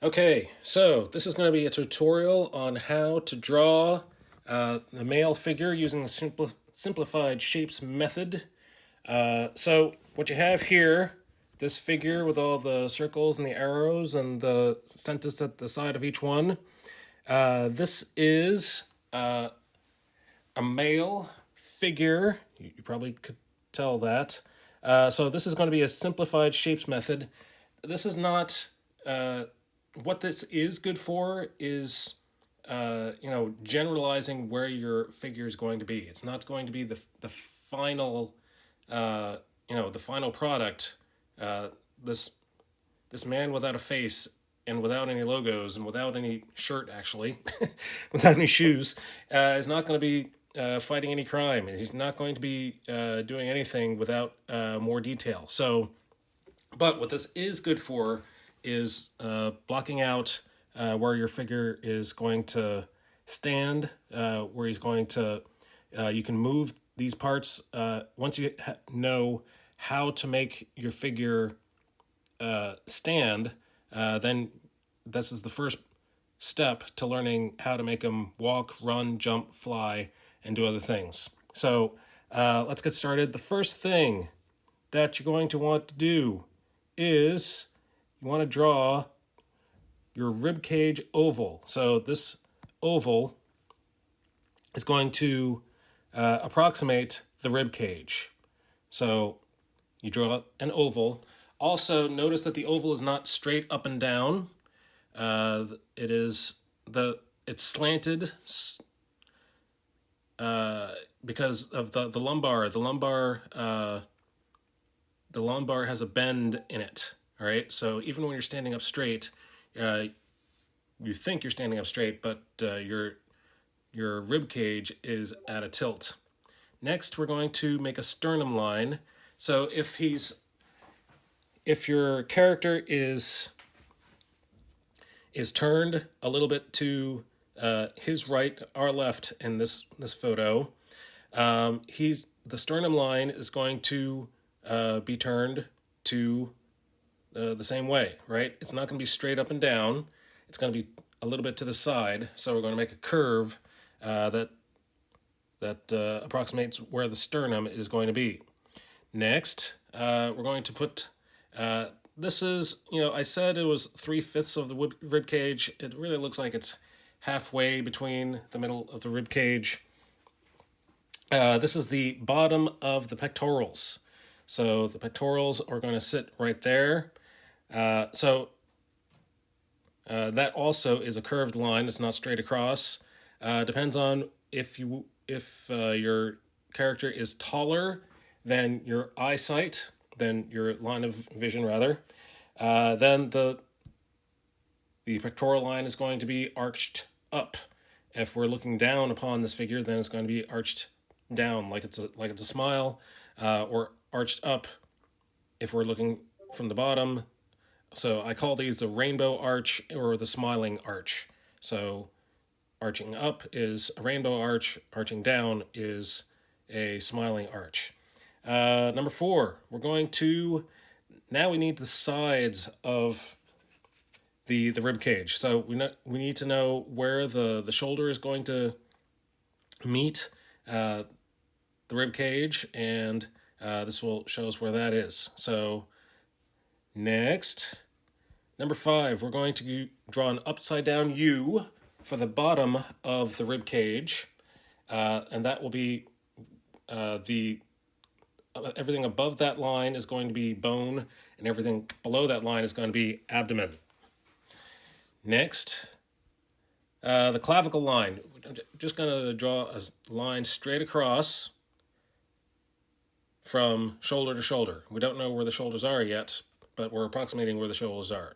Okay, so this is going to be a tutorial on how to draw a male figure using the simplified shapes method. So what you have here, this figure with all the circles and the arrows and the sentence at the side of each one, this is a male figure. You probably could tell that. So this is going to be a simplified shapes method. This is not what this is good for is generalizing where your figure is going to be. It's not going to be the final the final product. This this man without a face and without any logos and without any shirt, actually, without any shoes, is not going to be fighting any crime. He's not going to be doing anything without more detail. So, but what this is good for is blocking out where your figure is going to stand, where he's going to. You can move these parts once you know how to make your figure stand. Then this is the first step to learning how to make them walk, run, jump, fly, and do other things. So let's get started. The first thing that you're going to want to do is you want to draw your rib cage oval. So this oval is going to approximate the rib cage. So you draw an oval. Also, notice that the oval is not straight up and down. It's slanted because of the lumbar. The lumbar has a bend in it. All right. So even when you're standing up straight, you think you're standing up straight, but your rib cage is at a tilt. Next, we're going to make a sternum line. So if your character is turned a little bit to his right, our left in this photo, the sternum line is going to be turned to the same way, right? It's not going to be straight up and down. It's going to be a little bit to the side. So we're going to make a curve that approximates where the sternum is going to be. Next, we're going to put. This is, I said it was 3/5 of the rib cage. It really looks like it's halfway between the middle of the rib cage. This is the bottom of the pectorals. So the pectorals are going to sit right there. That also is a curved line. It's not straight across. Depends on if your character is taller than your eyesight, than your line of vision rather. Then the pectoral line is going to be arched up. If we're looking down upon this figure, then it's going to be arched down like it's a smile, or arched up if we're looking from the bottom. So I call these the rainbow arch or the smiling arch. So arching up is a rainbow arch, arching down is a smiling arch. Number 4, now we need the sides of the rib cage. So we need to know where the shoulder is going to meet the rib cage, and this will show us where that is. So next, number 5, we're going to draw an upside down U for the bottom of the rib cage, and that will be everything above that line is going to be bone, and everything below that line is going to be abdomen. Next, the clavicle line. I'm just going to draw a line straight across from shoulder to shoulder. We don't know where the shoulders are yet, but we're approximating where the shoulders are.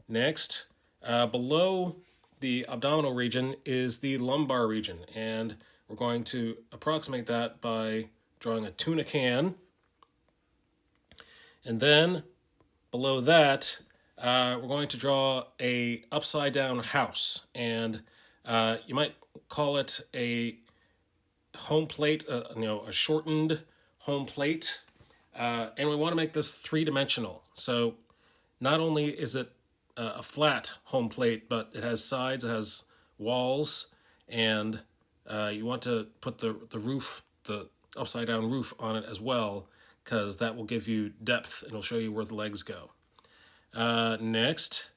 Next, below the abdominal region is the lumbar region, and we're going to approximate that by drawing a tuna can. And then below that, we're going to draw a upside down house, and you might call it a home plate, a shortened home plate. And we want to make this 3-dimensional. So not only is it a flat home plate, but it has sides, it has walls, and you want to put the roof, the upside down roof on it as well, because that will give you depth and it'll show you where the legs go. Next,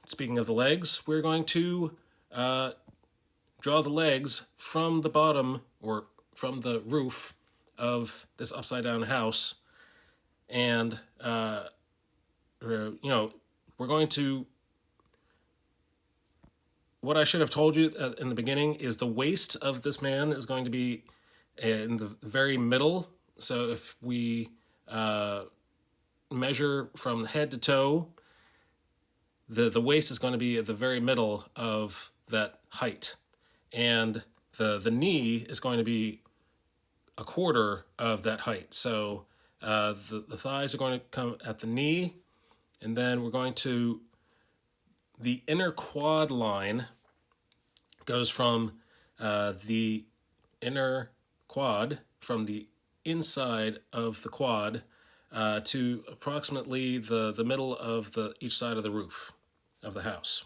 speaking of the legs, we're going to draw the legs from the bottom or from the roof of this upside down house. And, we're going to, what I should have told you in the beginning is the waist of this man is going to be in the very middle. So if we measure from head to toe, the waist is going to be at the very middle of that height. And the knee is going to be a quarter of that height. So the thighs are going to come at the knee, and then we're going to, the inner quad line goes from the inner quad, from the inside of the quad to approximately the middle of each side of the roof of the house.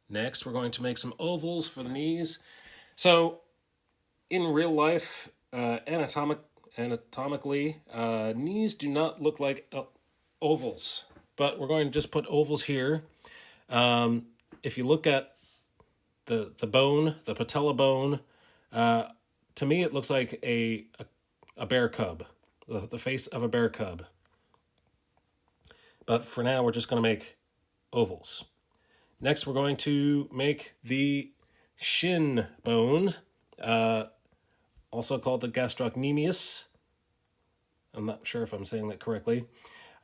Next, we're going to make some ovals for the knees. So in real life, anatomically, knees do not look like ovals, but we're going to just put ovals here. If you look at the bone, the patella bone, to me it looks like a bear cub, the face of a bear cub. But for now, we're just going to make ovals. Next, we're going to make the shin bone, also called the gastrocnemius. I'm not sure if I'm saying that correctly.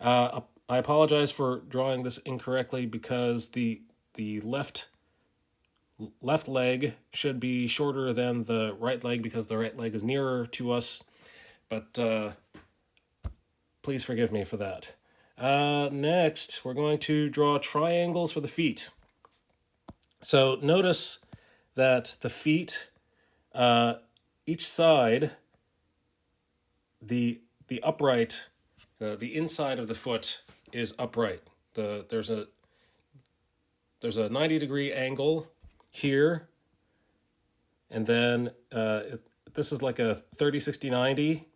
I apologize for drawing this incorrectly because the left leg should be shorter than the right leg because the right leg is nearer to us. But please forgive me for that. Next, we're going to draw triangles for the feet. So notice that the feet, each side, the upright, the inside of the foot is upright. There's a 90-degree angle here, and then this is like a 30, 60, 90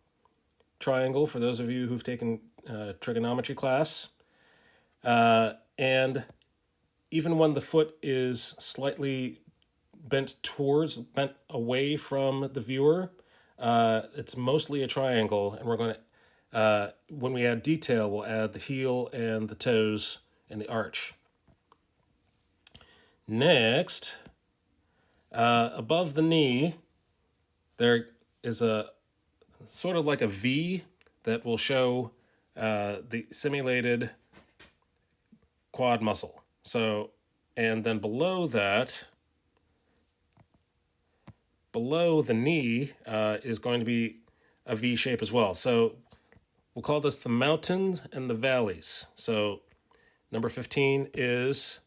triangle for those of you who've taken trigonometry class. And even when the foot is slightly bent away from the viewer, it's mostly a triangle, and we're going to, when we add detail, we'll add the heel and the toes and the arch. Next, above the knee, there is a sort of like a V that will show the simulated quad muscle. So, and then below that, below the knee is going to be a V shape as well. So we'll call this the mountains and the valleys. So number 15 is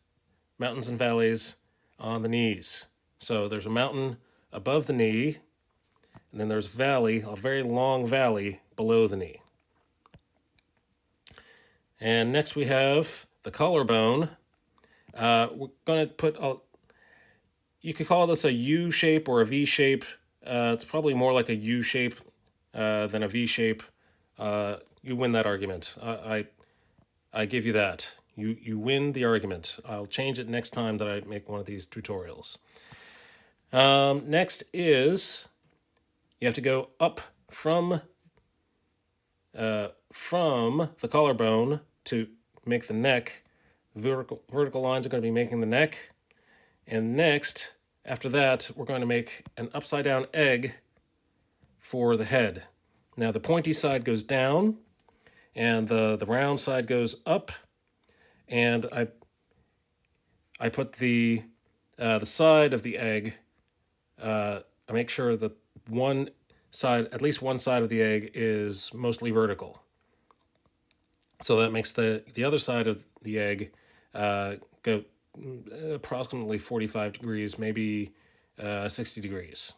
mountains and valleys on the knees. So there's a mountain above the knee, and then there's valley, a very long valley below the knee. And next we have the collarbone. We're going to put, you could call this a U shape or a V shape. It's probably more like a U shape than a V shape. You win that argument. I give you that. You win the argument. I'll change it next time that I make one of these tutorials. Next is, you have to go up from the collarbone to make the neck. Vertical lines are going to be making the neck. And next, after that, we're going to make an upside down egg for the head. Now the pointy side goes down, and the round side goes up. And I put the side of the egg. I make sure that one side, at least one side of the egg, is mostly vertical. So that makes the other side of the egg go approximately 45 degrees, maybe 60 degrees.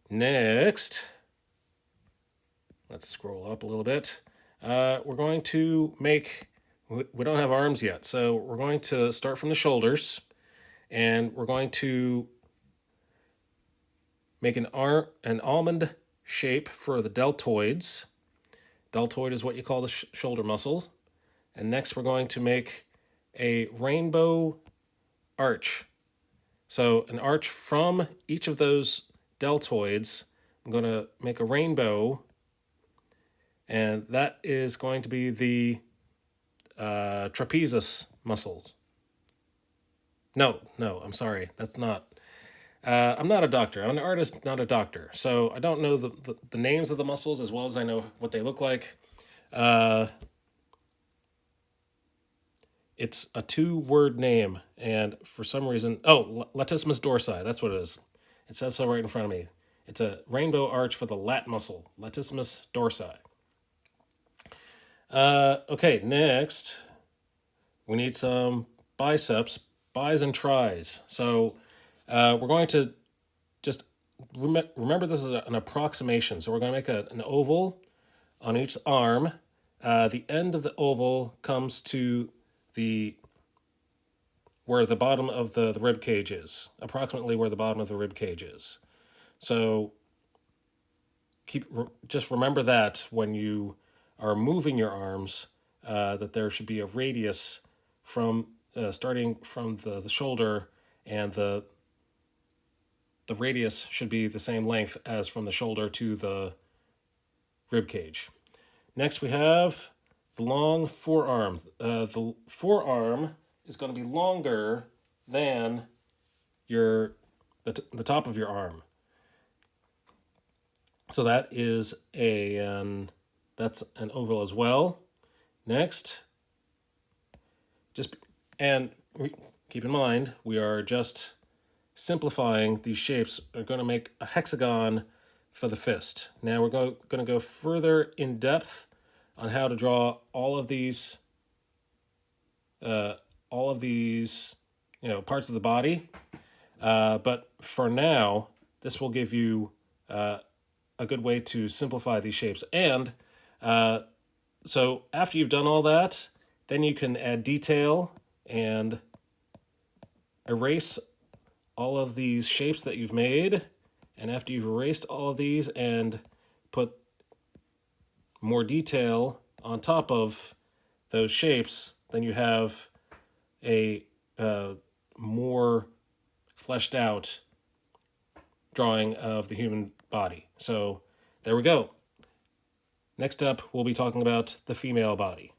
Next, let's scroll up a little bit. We're going to make we don't have arms yet. So we're going to start from the shoulders, and we're going to make an almond shape for the deltoids. Deltoid is what you call the shoulder muscle. And next we're going to make a rainbow arch. So an arch from each of those deltoids. I'm going to make a rainbow, and that is going to be the trapezius muscles. No, I'm sorry. That's not. I'm not a doctor. I'm an artist, not a doctor. So I don't know the names of the muscles as well as I know what they look like. It's a 2-word name, and for some reason, latissimus dorsi. That's what it is. It says so right in front of me. It's a rainbow arch for the lat muscle, latissimus dorsi. Okay, next we need some biceps, bis and tris. So we're going to just remember this is an approximation. So we're going to make an oval on each arm. The end of the oval comes to where the bottom of the rib cage is, approximately where the bottom of the rib cage is. So just remember that when you are moving your arms, that there should be a radius from starting from the shoulder, and the radius should be the same length as from the shoulder to the rib cage. Next we have the long forearm. The forearm is going to be longer than the top of your arm. So that's an oval as well. Next, keep in mind, we are just simplifying these shapes. We're going to make a hexagon for the fist. Now we're going to go further in depth on how to draw all of these parts of the body. But for now, this will give you a good way to simplify these shapes. And so after you've done all that, then you can add detail and erase all of these shapes that you've made. And after you've erased all of these and put more detail on top of those shapes, then you have a more fleshed out drawing of the human body. So there we go. Next up, we'll be talking about the female body.